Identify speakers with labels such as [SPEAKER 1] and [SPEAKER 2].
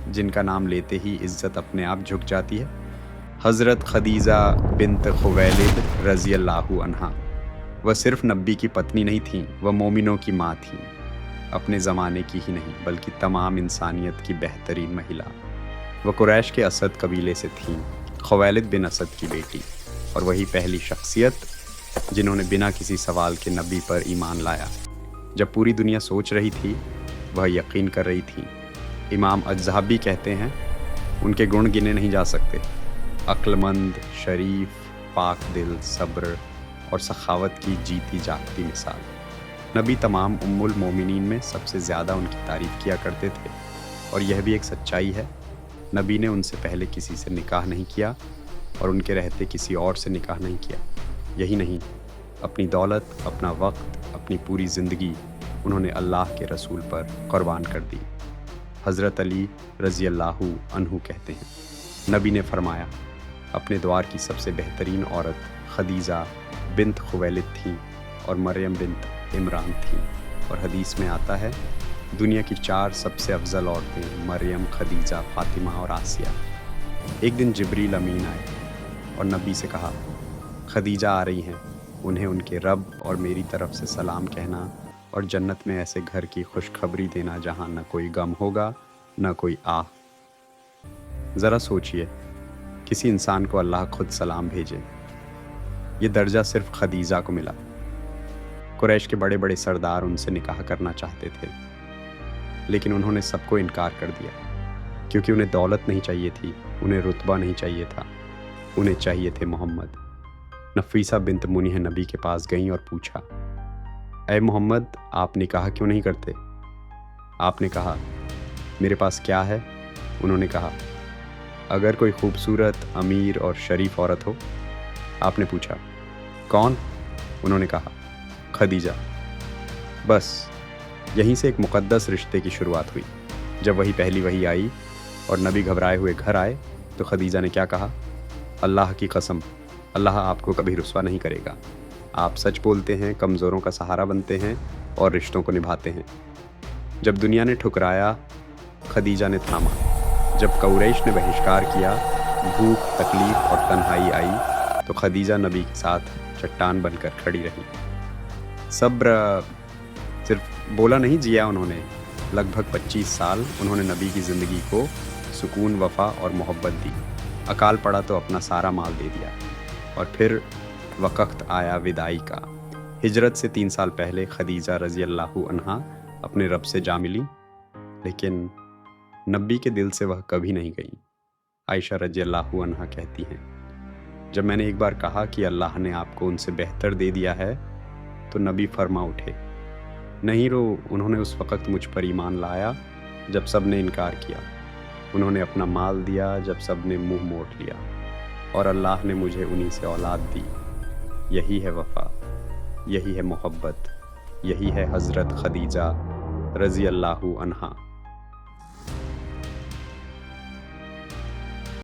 [SPEAKER 1] जिनका नाम लेते ही इज़्ज़त अपने आप झुक जाती है। हज़रत खदीजा बिन्त खुवैलिद रज़ी अल्लाहु अन्हा। वह सिर्फ़ नबी की पत्नी नहीं थीं, वह मोमिनों की माँ थीं। अपने ज़माने की ही नहीं बल्कि तमाम इंसानियत की बेहतरीन महिला। वह कुरैश के असद कबीले से थीं, खुवैलिद बिन असद की बेटी, और वही पहली शख्सियत जिन्होंने बिना किसी सवाल के नबी पर ईमान लाया। जब पूरी दुनिया सोच रही थी, वह यकीन कर रही थी। इमाम अज़्ज़हाबी कहते हैं, उनके गुण गिने नहीं जा सकते। अक्लमंद, शरीफ, पाक दिल, सब्र और सखावत की जीती जागती मिसाल। नबी तमाम उम्मुल मोमिनीन में सबसे ज़्यादा उनकी तारीफ़ किया करते थे, और यह भी एक सच्चाई है, नबी ने उनसे पहले किसी से निकाह नहीं किया और उनके रहते किसी और से निकाह नहीं किया। यही नहीं, अपनी दौलत, अपना वक्त, अपनी पूरी ज़िंदगी उन्होंने अल्लाह के रसूल पर कुर्बान कर दी। हज़रत अली रज़ी अल्लाहु अन्हु कहते हैं, नबी ने फरमाया, अपने द्वार की सबसे बेहतरीन औरत खदीजा बिन्त खुवैलिद थीं और मरियम बिन्त इमरान थीं। और हदीस में आता है, दुनिया की 4 सबसे अफजल औरतें मरियम, खदीजा, फातिमा और आसिया। एक दिन जिब्रील अमीन आए और नबी से कहा, खदीजा आ रही हैं, उन्हें उनके रब और मेरी तरफ से सलाम कहना और जन्नत में ऐसे घर की खुशखबरी देना जहाँ न कोई गम होगा न कोई आह। ज़रा सोचिए, किसी इंसान को अल्लाह खुद सलाम भेजे। ये दर्जा सिर्फ खदीजा को मिला। कुरैश के बड़े बड़े सरदार उनसे निकाह करना चाहते थे, लेकिन उन्होंने सबको इनकार कर दिया, क्योंकि उन्हें दौलत नहीं चाहिए थी, उन्हें रुतबा नहीं चाहिए था, उन्हें चाहिए थे मोहम्मद। नफीसा बिन्त मुनीह नबी के पास गईं और पूछा, ऐ मोहम्मद, आप निकाह क्यों नहीं करते? आपने कहा, मेरे पास क्या है? उन्होंने कहा, अगर कोई खूबसूरत, अमीर और शरीफ औरत हो। आपने पूछा, कौन? उन्होंने कहा, खदीजा। बस यहीं से एक मुक़द्दस रिश्ते की शुरुआत हुई। जब वही पहली वही आई और नबी घबराए हुए घर आए तो खदीजा ने क्या कहा, अल्लाह की कसम, अल्लाह आपको कभी रुस्वा नहीं करेगा। आप सच बोलते हैं, कमज़ोरों का सहारा बनते हैं और रिश्तों को निभाते हैं। जब दुनिया ने ठुकराया, खदीजा ने थामा। जब कुरैश ने बहिष्कार किया, भूख, तकलीफ और तन्हाई आई, तो खदीजा नबी के साथ चट्टान बनकर खड़ी रही। सब्र सिर्फ बोला नहीं, जिया उन्होंने। लगभग 25 साल उन्होंने नबी की ज़िंदगी को सुकून, वफ़ा और मोहब्बत दी। अकाल पड़ा तो अपना सारा माल दे दिया। और फिर वक़्त आया विदाई का। हिजरत से 3 साल पहले खदीजा रज़ी अल्लाहु अन्हा अपने रब से जा मिली, लेकिन नबी के दिल से वह कभी नहीं गई। आयशा रज़ी अल्लाहु अन्हा कहती हैं, जब मैंने एक बार कहा कि अल्लाह ने आपको उनसे बेहतर दे दिया है, तो नबी फरमा उठे, नहीं रो। उन्होंने उस वक़्त मुझ पर ईमान लाया जब सब ने इनकार किया। उन्होंने अपना माल दिया जब सब ने मुँह मोड़ लिया, और अल्लाह ने मुझे उन्हीं से औलाद दी। यही है वफ़ा, यही है मोहब्बत, यही है हज़रत खदीजा रज़ी अल्लाहु अन्हा।